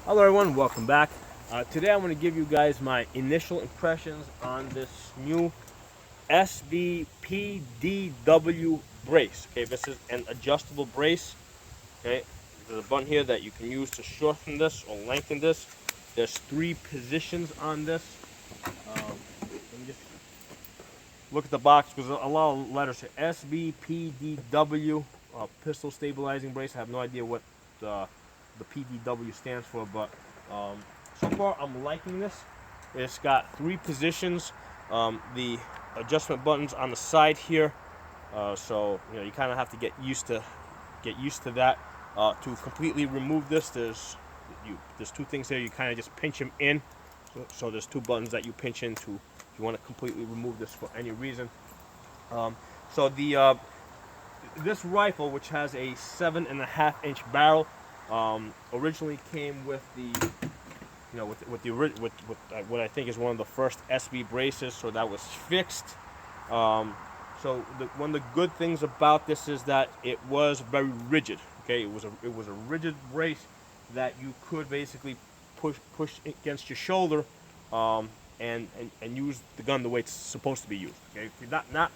Hello everyone, welcome back. Today I'm going to give you guys my initial impressions on this new SBPDW brace. Okay, this is an adjustable brace. Okay, there's a button here that you can use to shorten this or lengthen this. There's 3 positions on this. Let me just look at the box because a lot of letters here. SBPDW, pistol stabilizing brace. I have no idea what the PDW stands for, but so far I'm liking this. It's got 3 positions. The adjustment buttons on the side here, so you kind of have to get used to that. To completely remove this, there's 2 things here. You kind of just pinch them in. So there's 2 buttons that you pinch into if you want to completely remove this for any reason. So this rifle, which has a 7.5-inch barrel, originally came with the with what I think is one of the first SB braces, so that was fixed. So one of the good things about this is that it was very rigid. Okay, it was a rigid brace that you could basically push against your shoulder, and use the gun the way it's supposed to be used. Okay, not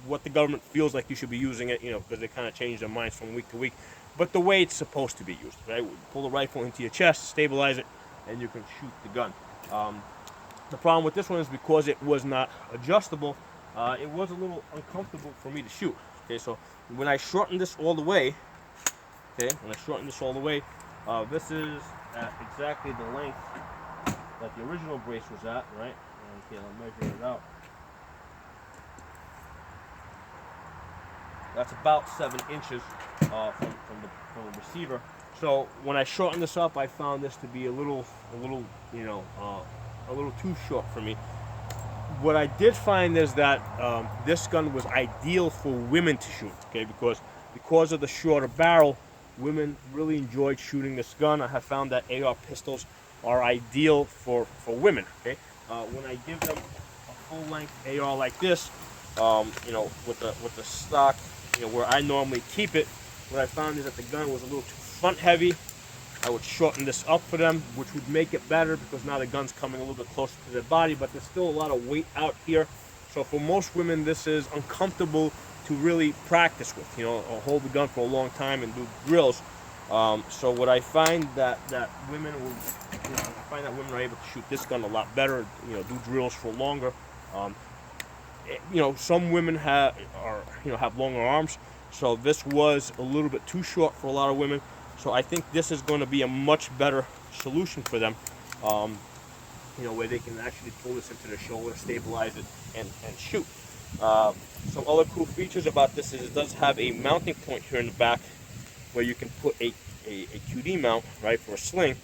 what the government feels like you should be using it, because they kind of change their minds from week to week, but the way it's supposed to be used. Right, pull the rifle into your chest, stabilize it, and you can shoot the gun. The problem with this one is because it was not adjustable, it was a little uncomfortable for me to shoot. Okay, so when I shorten this all the way, this is at exactly the length that the original brace was at, right? Okay, I'll measure it out. That's about 7 inches from the receiver. So when I shortened this up, I found this to be a little too short for me. What I did find is that this gun was ideal for women to shoot. Okay, because of the shorter barrel, women really enjoyed shooting this gun. I have found that AR pistols are ideal for women. Okay, when I give them a full-length AR like this, with the stock, where I normally keep it, what I found is that the gun was a little too front heavy. I would shorten this up for them, which would make it better because now the gun's coming a little bit closer to their body, but there's still a lot of weight out here. So for most women, this is uncomfortable to really practice with, or hold the gun for a long time and do drills. So what I find that women will, women are able to shoot this gun a lot better, do drills for longer. Some women have longer arms, so this was a little bit too short for a lot of women. So I think this is going to be a much better solution for them, where they can actually pull this into their shoulder, stabilize it, and shoot. Some other cool features about this is it does have a mounting point here in the back where you can put a QD mount, right, for a sling.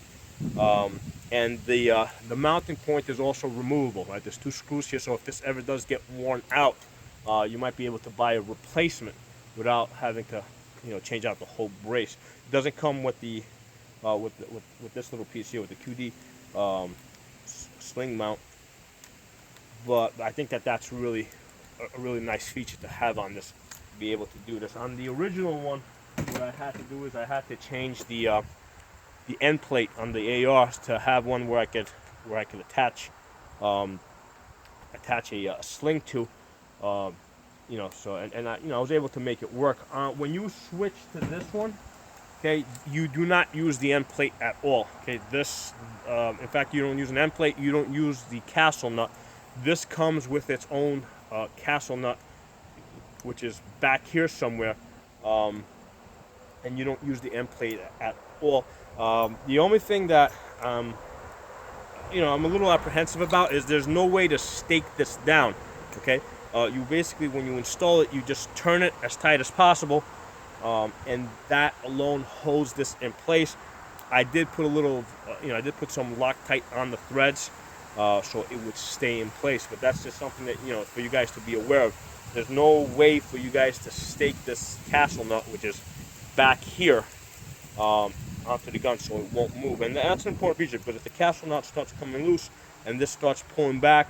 And the mounting point is also removable, right? There's 2 screws here, so if this ever does get worn out, you might be able to buy a replacement without having to, change out the whole brace. It doesn't come with the with this little piece here with the QD sling mount, but I think that's really a really nice feature to have on this, to be able to do this. On the original one, what I had to do is I had to change the end plate on the ARs to have one where I could attach a sling to, so I was able to make it work. When you switch to this one, okay, you do not use the end plate at all. Okay, this in fact, you don't use an end plate, you don't use the castle nut. This comes with its own castle nut, which is back here somewhere, and you don't use the end plate at all. The only thing that I'm a little apprehensive about is there's no way to stake this down. Okay, you basically, when you install it, you just turn it as tight as possible, and that alone holds this in place. I did put a little, I did put some Loctite on the threads, so it would stay in place. But that's just something that for you guys to be aware of. There's no way for you guys to stake this castle nut, which is back here, onto the gun, so it won't move. And that's an important feature, because if the castle nut starts coming loose and this starts pulling back,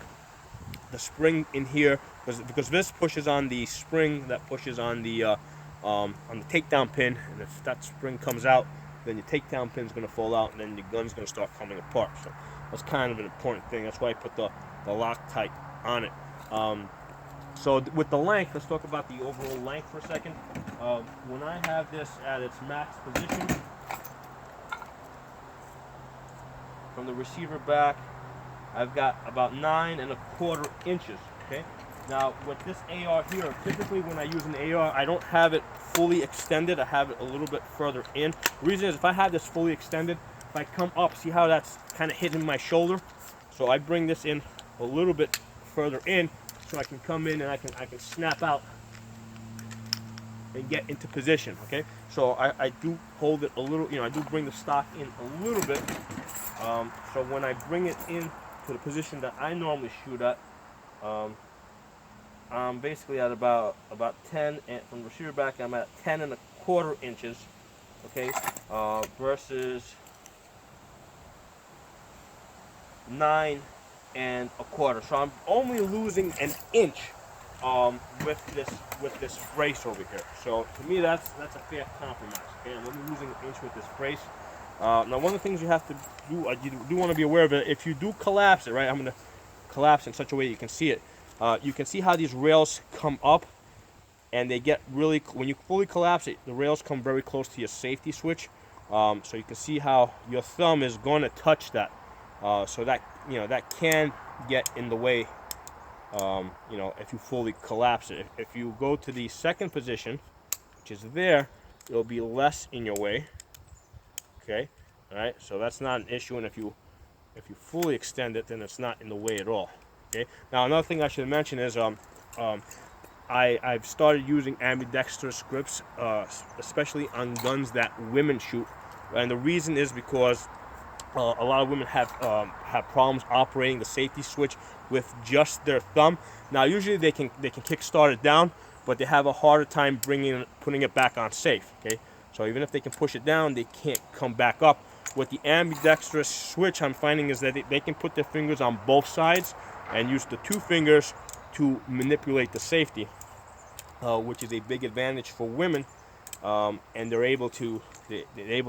the spring in here, because this pushes on the spring that pushes on the takedown pin, and if that spring comes out, then your takedown pin's going to fall out, and then your gun's going to start coming apart. So that's kind of an important thing. That's why I put the Loctite on it. So with the length, let's talk about the overall length for a second. When I have this at its max position, from the receiver back, I've got about 9 1/4 inches. Okay. Now with this AR here, typically when I use an AR, I don't have it fully extended. I have it a little bit further in. The reason is, if I had this fully extended, if I come up, see how that's kind of hitting my shoulder? So I bring this in a little bit further in, so I can come in and I can snap out and get into position. Okay, so I do hold it a little, I do bring the stock in a little bit. So when I bring it in to the position that I normally shoot at, I'm basically at about 10, and from the receiver back I'm at 10 1/4 inches. Okay, versus 9 1/4. So I'm only losing an inch with this brace over here. So to me, that's a fair compromise. Okay, I'm only losing an inch with this brace. Now, one of the things you have to do, you do want to be aware of it. If you do collapse it, right? I'm going to collapse in such a way you can see it. You can see how these rails come up, and they get really, when you fully collapse it, the rails come very close to your safety switch. So you can see how your thumb is going to touch that. So that, that can get in the way, if you fully collapse it. If you go to the second position, which is there, it'll be less in your way. Okay, all right, so that's not an issue, and if you fully extend it, then it's not in the way at all. Okay, now another thing I should mention is I've started using ambidextrous grips, especially on guns that women shoot, and the reason is because a lot of women have problems operating the safety switch with just their thumb. Now usually they can kickstart it down, but they have a harder time putting it back on safe. Okay, so even if they can push it down, they can't come back up. With the ambidextrous switch, I'm finding is that they can put their fingers on both sides and use the 2 fingers to manipulate the safety, which is a big advantage for women. And they're able to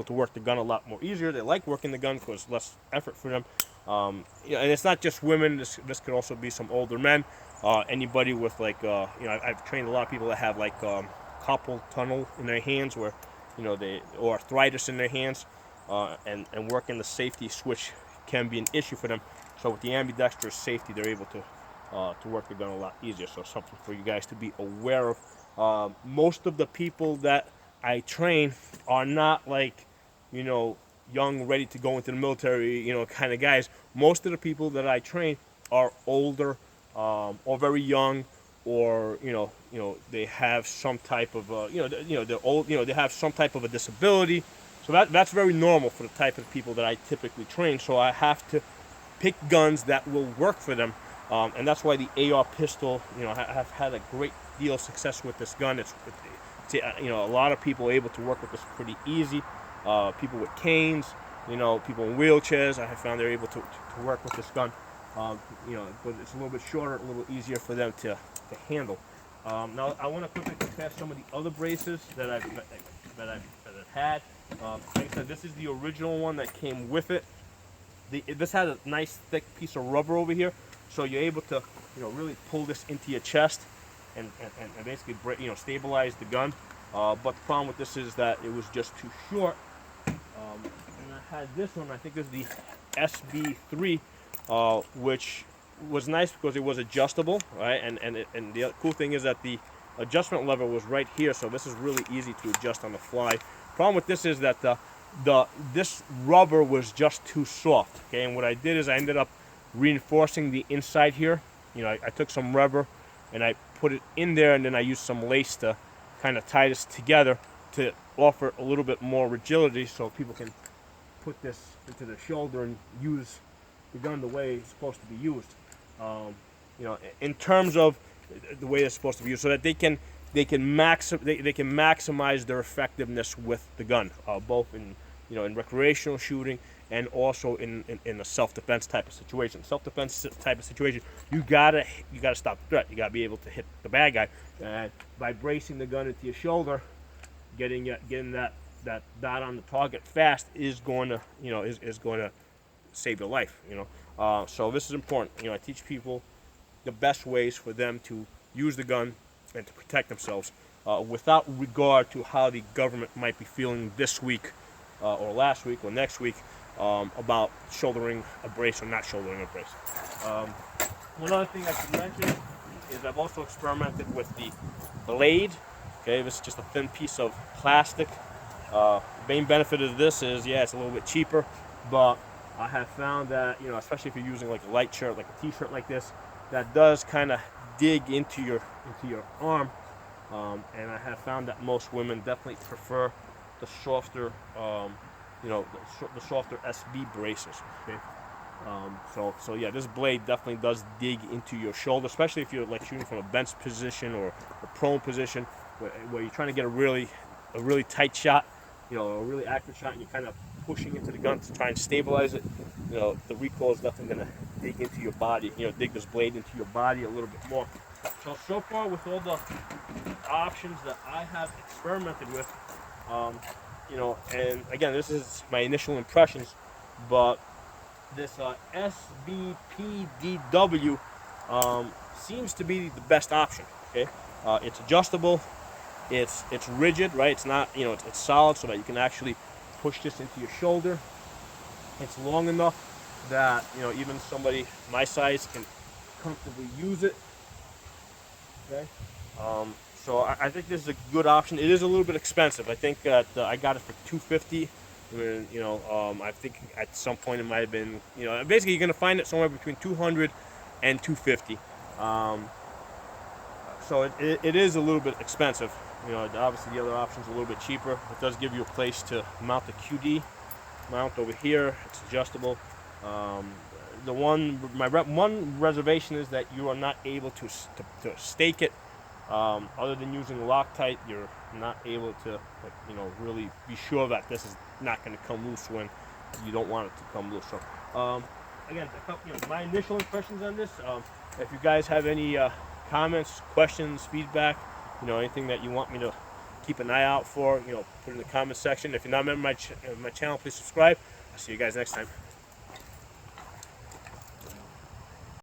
work the gun a lot more easier. They like working the gun because it's less effort for them. And it's not just women. This could also be some older men. Anybody with I've trained a lot of people that have carpal tunnel in their hands, or or arthritis in their hands, and working the safety switch can be an issue for them. So with the ambidextrous safety, they're able to work the gun a lot easier. So something for you guys to be aware of. Most of the people that I train are not young, ready to go into the military, kind of guys. Most of the people that I train are older, or very young, or they have some type of they're old, they have some type of a disability. So that's very normal for the type of people that I typically train. So I have to pick guns that will work for them, and that's why the AR pistol, I have had a great deal of success with this gun. It's a lot of people are able to work with this pretty easy. People with canes, people in wheelchairs, I have found they're able to work with this gun. But it's a little bit shorter, a little easier for them to handle. Now I want to quickly compare some of the other braces that I've had. Like I said, this is the original one that came with it. This had a nice thick piece of rubber over here, so you're able to really pull this into your chest and basically stabilize the gun. But the problem with this is that it was just too short. And I had this one. I think this is the SB3, which was nice because it was adjustable, right? And the cool thing is that the adjustment lever was right here, so this is really easy to adjust on the fly. Problem with this is that this rubber was just too soft. Okay, and what I did is I ended up reinforcing the inside here. I took some rubber and I put it in there, and then I used some lace to kind of tie this together to offer a little bit more rigidity, so people can put this into the shoulder and use the gun the way it's supposed to be used. In terms of the way it's supposed to be used, so that they can maximize their effectiveness with the gun, both in in recreational shooting and also in a self-defense type of situation. Self-defense type of situation, you gotta stop the threat. You gotta be able to hit the bad guy, and by bracing the gun into your shoulder, getting that that dot on the target fast is going to, is going to save your life. So this is important. I teach people the best ways for them to use the gun and to protect themselves, without regard to how the government might be feeling this week, or last week or next week, about shouldering a brace or not shouldering a brace. One other thing I should mention is I've also experimented with the blade. Okay, this is just a thin piece of plastic. Main benefit of this is, yeah, it's a little bit cheaper, but I have found that, especially if you're using like a light shirt, like a t-shirt like this, that does kind of dig into your arm, and I have found that most women definitely prefer the softer, the softer SB braces. Okay, so yeah, this blade definitely does dig into your shoulder, especially if you're like shooting from a bench position or a prone position, where you're trying to get a really tight shot, a really accurate shot, and you're kind of pushing into the gun to try and stabilize it. The recoil is definitely going to dig into your body, dig this blade into your body a little bit more. So far with all the options that I have experimented with, and again, this is my initial impressions, but this SBPDW seems to be the best option. Okay, it's adjustable, it's rigid, right? It's not, it's solid, so that you can actually push this into your shoulder. It's long enough that even somebody my size can comfortably use it. Okay, so I think this is a good option. It is a little bit expensive. I think that I got it for $250. I think at some point it might have been, basically you're gonna find it somewhere between $200 and $250. So it is a little bit expensive. Obviously the other option's a little bit cheaper. It does give you a place to mount the QD mount over here. It's adjustable. One reservation is that you are not able to stake it. Other than using Loctite, you're not able to, really be sure that this is not going to come loose when you don't want it to come loose. So, again, my initial impressions on this. If you guys have any comments, questions, feedback, anything that you want me to keep an eye out for, put it in the comment section. If you're not a member of my channel, please subscribe. I'll see you guys next time.